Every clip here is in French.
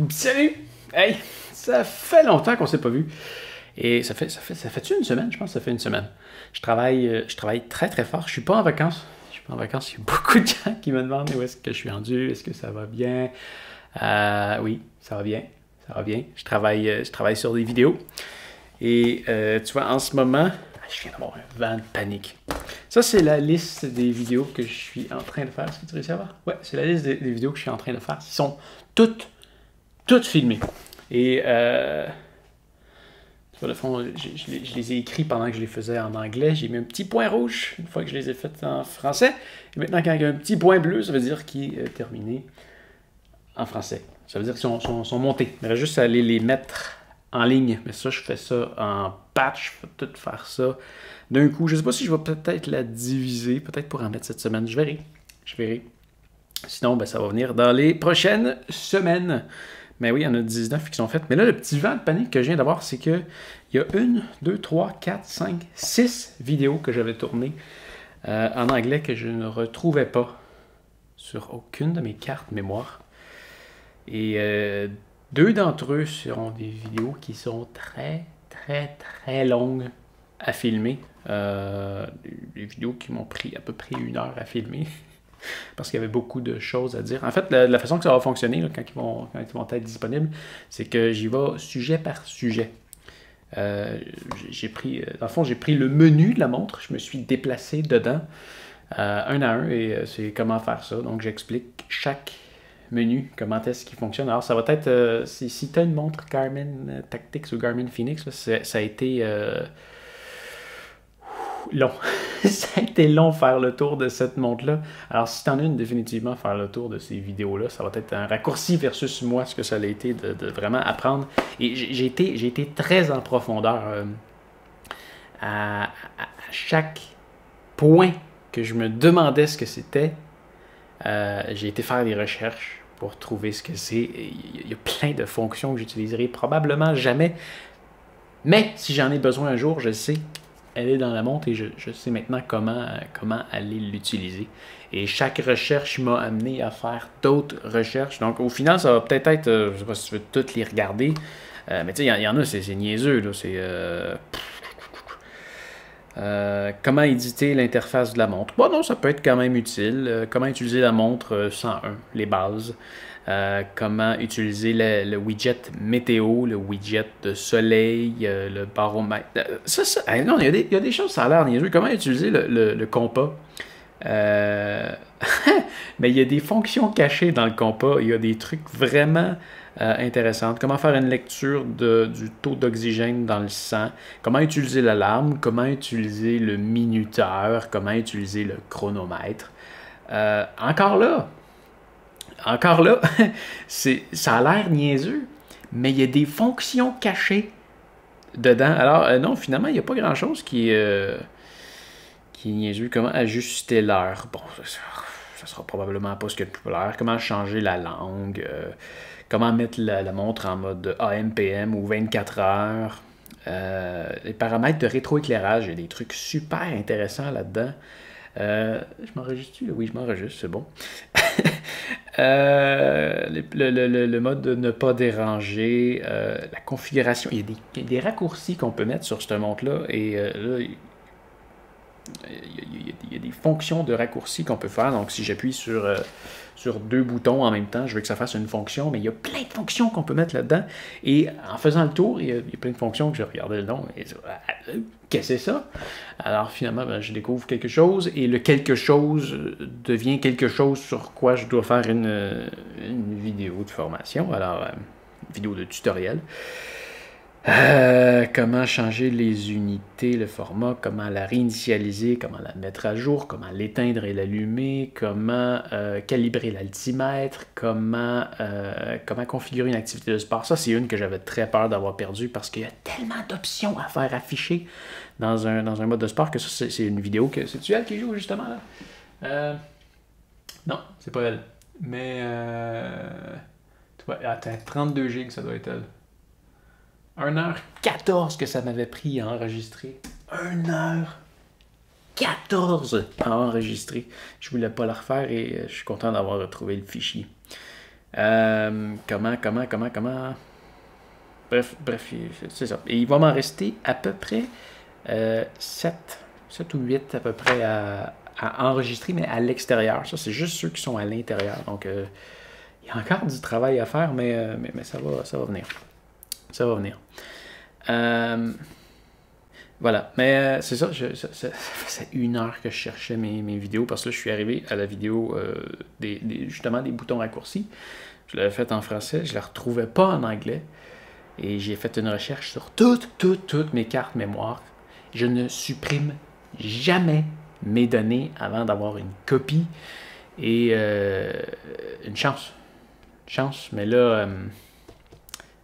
Salut! Hey! Ça fait longtemps qu'on s'est pas vu. Et ça fait-tu une semaine? Je pense que ça fait une semaine. Je travaille très très fort. Je suis pas en vacances. Je suis pas en vacances. Il y a beaucoup de gens qui me demandent où est-ce que je suis rendu, est-ce que ça va bien? Oui, ça va bien. Ça va bien. Je travaille sur des vidéos. Et tu vois, en ce moment, je viens d'avoir un vent de panique. Ça, c'est la liste des vidéos que je suis en train de faire. Est-ce que tu réussis à voir? Ouais, c'est la liste des vidéos que je suis en train de faire. Ils sont toutes filmées. Et sur le fond, je les ai écrits pendant que je les faisais en anglais. J'ai mis un petit point rouge une fois que je les ai faits en français. Et maintenant, quand il y a un petit point bleu, ça veut dire qu'il est terminé en français. Ça veut dire qu'ils sont montés. Il reste juste à aller les mettre en ligne. Mais ça, je fais ça en batch. Je vais tout faire ça d'un coup. Je ne sais pas si je vais peut-être la diviser. Peut-être pour en mettre cette semaine. Je verrai. Sinon, ben, ça va venir dans les prochaines semaines. Mais oui, il y en a 19 qui sont faites. Mais là, le petit vent de panique que je viens d'avoir, c'est qu'il y a 1, 2, 3, 4, 5, 6 vidéos que j'avais tournées en anglais que je ne retrouvais pas sur aucune de mes cartes mémoire. Et 2 d'entre eux seront des vidéos qui sont très, très, très longues à filmer. Des vidéos qui m'ont pris à peu près 1 heure à filmer. Parce qu'il y avait beaucoup de choses à dire. En fait, la façon que ça va fonctionner là, quand ils vont être disponibles, c'est que j'y vais sujet par sujet. Dans le fond, j'ai pris le menu de la montre, je me suis déplacé dedans, un à un, et c'est comment faire ça. Donc, j'explique chaque menu, comment est-ce qu'il fonctionne. Alors, ça va être, si tu as une montre Garmin Tactics ou Garmin Fenix, là, ça a été long. Ça a été long faire le tour de cette montre-là. Alors, si tu en as une, définitivement, faire le tour de ces vidéos-là, ça va être un raccourci versus moi, ce que ça a été de vraiment apprendre. Et j'ai été très en profondeur à chaque point que je me demandais ce que c'était. J'ai été faire des recherches pour trouver ce que c'est. Il y a plein de fonctions que j'utiliserai probablement jamais. Mais si j'en ai besoin un jour, je sais. Elle est dans la montre et je sais maintenant comment aller l'utiliser. Et chaque recherche m'a amené à faire d'autres recherches. Donc, au final, ça va peut-être être, je ne sais pas si tu veux toutes les regarder, mais tu sais, il y en a, c'est niaiseux, là. C'est comment éditer l'interface de la montre. Bon, non, ça peut être quand même utile. Comment utiliser la montre 101, les bases. Comment utiliser le widget météo, le widget de soleil, le baromètre. Non, il y a des choses, ça a l'air niaiseux. Comment utiliser le compas? Mais il y a des fonctions cachées dans le compas. Il y a des trucs vraiment intéressants. Comment faire une lecture du taux d'oxygène dans le sang. Comment utiliser l'alarme. Comment utiliser le minuteur. Comment utiliser le chronomètre. Encore là, ça a l'air niaiseux, mais il y a des fonctions cachées dedans. Alors, non, finalement, il n'y a pas grand-chose qui est niaiseux. Comment ajuster l'heure? Bon, ça sera probablement pas ce qu'il y a de plus populaire. Comment changer la langue? Comment mettre la montre en mode AM/PM ou 24 heures? Les paramètres de rétroéclairage, il y a des trucs super intéressants là-dedans. Je m'enregistre-tu? Oui, je m'enregistre, c'est bon. Le mode de ne pas déranger, la configuration, il y a des raccourcis qu'on peut mettre sur cette montre-là et là, il y a des fonctions de raccourcis qu'on peut faire. Donc, si j'appuie sur 2 boutons en même temps, je veux que ça fasse une fonction, mais il y a plein de fonctions qu'on peut mettre là-dedans. Et en faisant le tour, il y a plein de fonctions que je regardais le nom et qu'est-ce que c'est ça? Alors, finalement, ben, je découvre quelque chose et le quelque chose devient quelque chose sur quoi je dois faire une vidéo de formation. Alors, une vidéo de tutoriel. Comment changer les unités, le format, comment la réinitialiser, comment la mettre à jour, comment l'éteindre et l'allumer, comment calibrer l'altimètre, comment configurer une activité de sport. Ça, c'est une que j'avais très peur d'avoir perdue parce qu'il y a tellement d'options à faire afficher dans un mode de sport que ça, c'est une vidéo que... C'est-tu elle qui joue, justement, là? Non, c'est pas elle. Mais... tu vois, attends, 32 gigs, ça doit être elle. 1h14 que ça m'avait pris à enregistrer. 1h14 à enregistrer. Je voulais pas la refaire et je suis content d'avoir retrouvé le fichier. Comment? Bref, c'est ça. Et il va m'en rester à peu près 7 ou 8 à peu près à enregistrer, mais à l'extérieur. Ça, c'est juste ceux qui sont à l'intérieur. Donc, il y a encore du travail à faire, mais ça va venir. Ça va venir. Voilà, mais c'est ça, ça faisait 1 heure que je cherchais mes vidéos, parce que là, je suis arrivé à la vidéo justement des boutons raccourcis. Je l'avais faite en français, je ne la retrouvais pas en anglais, et j'ai fait une recherche sur toutes mes cartes mémoire. Je ne supprime jamais mes données avant d'avoir une copie, et une chance, mais là,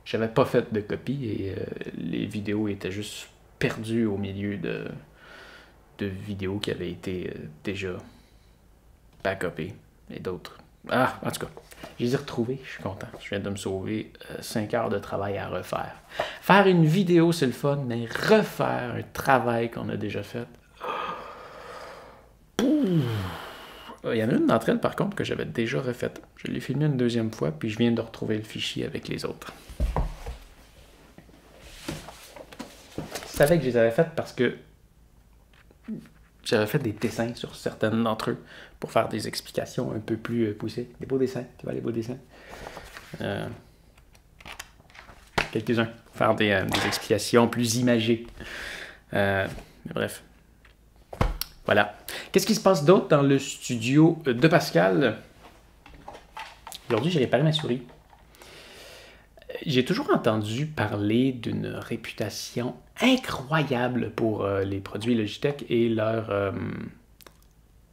j'avais pas fait de copie, et les vidéos étaient juste perdu au milieu de vidéos qui avaient été déjà backupées et d'autres. Ah, en tout cas, je les ai retrouvées, je suis content. Je viens de me sauver 5 heures de travail à refaire. Faire une vidéo, c'est le fun, mais refaire un travail qu'on a déjà fait. Il y en a une d'entre elles, par contre, que j'avais déjà refaite. Je l'ai filmée une 2e fois, puis je viens de retrouver le fichier avec les autres. Je savais que je les avais faites parce que j'avais fait des dessins sur certaines d'entre eux pour faire des explications un peu plus poussées. Des beaux dessins, tu vois, les beaux dessins. Quelques-uns. Faire des explications plus imagées. Mais bref. Voilà. Qu'est-ce qui se passe d'autre dans le studio de Pascal? Aujourd'hui, j'ai réparé ma souris. J'ai toujours entendu parler d'une réputation incroyable pour les produits Logitech et leur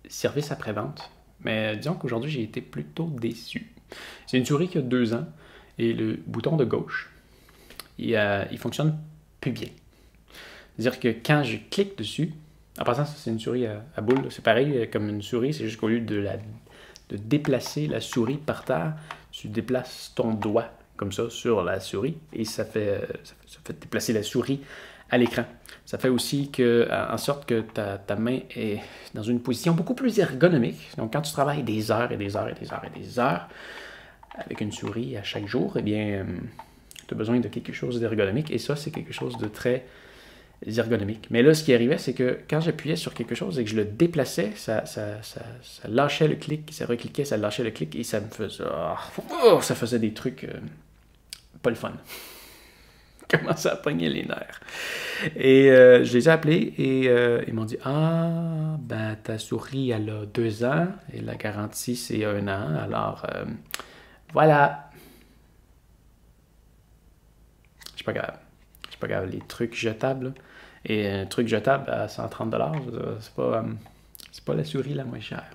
service après-vente. Mais disons qu'aujourd'hui, j'ai été plutôt déçu. C'est une souris qui a 2 ans et le bouton de gauche, il fonctionne plus bien. C'est-à-dire que quand je clique dessus, en passant, c'est une souris à boule, c'est pareil comme une souris, c'est juste qu'au lieu de déplacer la souris par terre, tu déplaces ton doigt comme ça sur la souris et ça fait déplacer la souris à l'écran. Ça fait aussi en sorte que ta main est dans une position beaucoup plus ergonomique. Donc quand tu travailles des heures et des heures et des heures et des heures avec une souris à chaque jour, eh bien, tu as besoin de quelque chose d'ergonomique et ça, c'est quelque chose de très ergonomique. Mais là, ce qui arrivait, c'est que quand j'appuyais sur quelque chose et que je le déplaçais, ça lâchait le clic, ça recliquait, ça lâchait le clic et ça me faisait... ça faisait des trucs pas le fun. Comment ça pognait les nerfs. Et je les ai appelés et ils m'ont dit « Ah, ben ta souris, elle a 2 ans et la garantie, c'est 1 an. Alors, voilà. » Je suis pas grave. Les trucs jetables, là. Et un truc jetable à 130 $, c'est pas la souris la moins chère.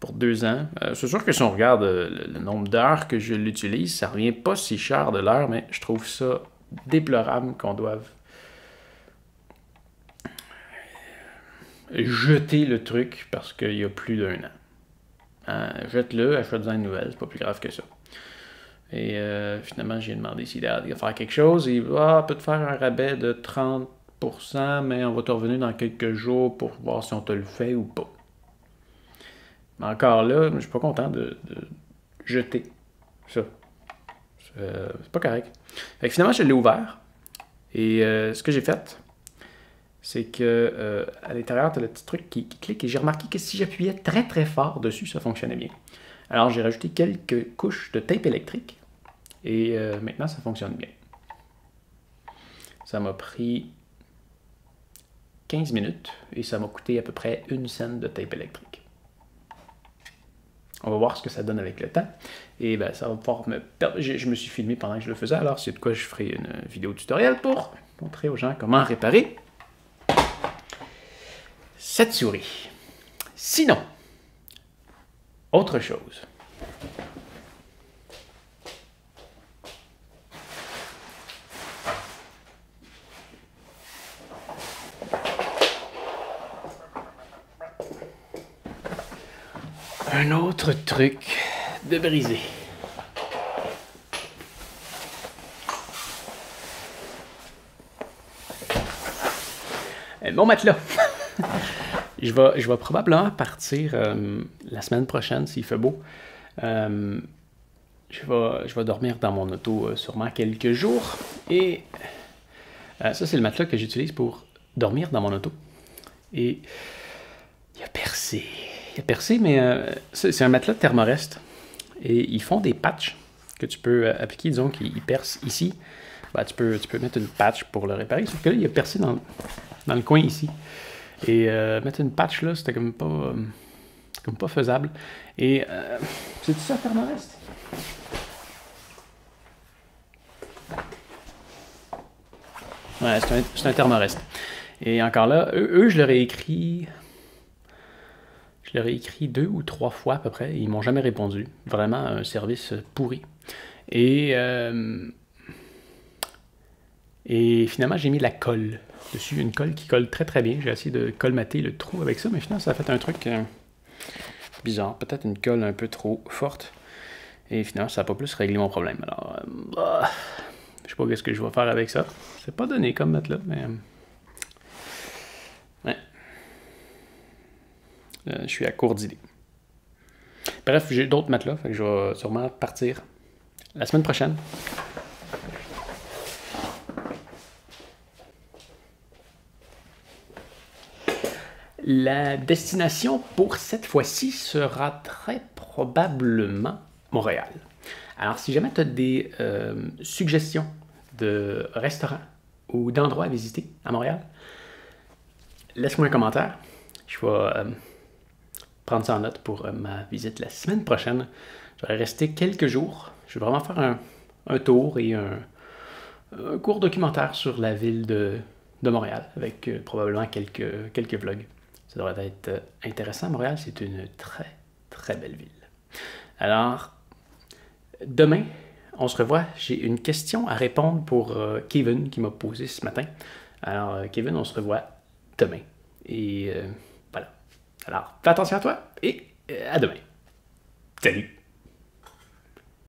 Pour 2 ans. C'est sûr que si on regarde le nombre d'heures que je l'utilise, ça revient pas si cher de l'heure, mais je trouve ça déplorable qu'on doive jeter le truc parce qu'il y a plus d'1 an. Jette-le, achète-en une nouvelle, c'est pas plus grave que ça. Et finalement, j'ai demandé s'il allait faire quelque chose. Et peut te faire un rabais de 30%, mais on va te revenir dans quelques jours pour voir si on te le fait ou pas. Mais encore là, je suis pas content de jeter ça. C'est pas correct. Fait que finalement, je l'ai ouvert. Et ce que j'ai fait, c'est que à l'intérieur, tu as le petit truc qui clique. Et j'ai remarqué que si j'appuyais très très fort dessus, ça fonctionnait bien. Alors j'ai rajouté quelques couches de tape électrique. Et maintenant, ça fonctionne bien. Ça m'a pris 15 minutes et ça m'a coûté à peu près 1 cent de tape électrique. On va voir ce que ça donne avec le temps. Et ben, ça va pouvoir me perdre. Je me suis filmé pendant que je le faisais, alors c'est de quoi je ferai une vidéo tutoriel pour montrer aux gens comment réparer cette souris. Sinon, autre chose. Un autre truc de briser. Mon matelas. je vais probablement partir la semaine prochaine s'il fait beau. je vais dormir dans mon auto sûrement quelques jours. Et ça, c'est le matelas que j'utilise pour dormir dans mon auto. Et il a percé. Il a percé, mais c'est un matelas de Thermarest. Et ils font des patchs que tu peux appliquer. Disons qu'il perce ici. Ben, tu peux mettre une patch pour le réparer. Sauf que là, il a percé dans le coin ici. Et mettre une patch là, c'était comme pas faisable. Et c'est tout ça, Thermarest? Ouais, c'est un Thermarest. Et encore là, eux, je leur ai écrit 2 ou 3 fois à peu près. Et ils m'ont jamais répondu. Vraiment un service pourri. Et finalement, j'ai mis de la colle dessus. Une colle qui colle très très bien. J'ai essayé de colmater le trou avec ça, mais finalement, ça a fait un truc bizarre. Peut-être une colle un peu trop forte. Et finalement, ça n'a pas plus réglé mon problème. Alors, je sais pas ce que je vais faire avec ça. C'est pas donné comme matelas, mais... ouais. Je suis à court d'idées. Bref, j'ai d'autres matelas, fait que je vais sûrement partir la semaine prochaine. La destination pour cette fois-ci sera très probablement Montréal. Alors, si jamais tu as des suggestions de restaurants ou d'endroits à visiter à Montréal, laisse-moi un commentaire. Je vais prendre ça en note pour ma visite la semaine prochaine. Je vais rester quelques jours. Je vais vraiment faire un tour et un court documentaire sur la ville de Montréal, avec probablement quelques vlogs. Ça devrait être intéressant. Montréal, c'est une très, très belle ville. Alors, demain, on se revoit. J'ai une question à répondre pour Kevin qui m'a posé ce matin. Alors, Kevin, on se revoit demain. Et voilà. Alors, fais attention à toi et à demain. Salut!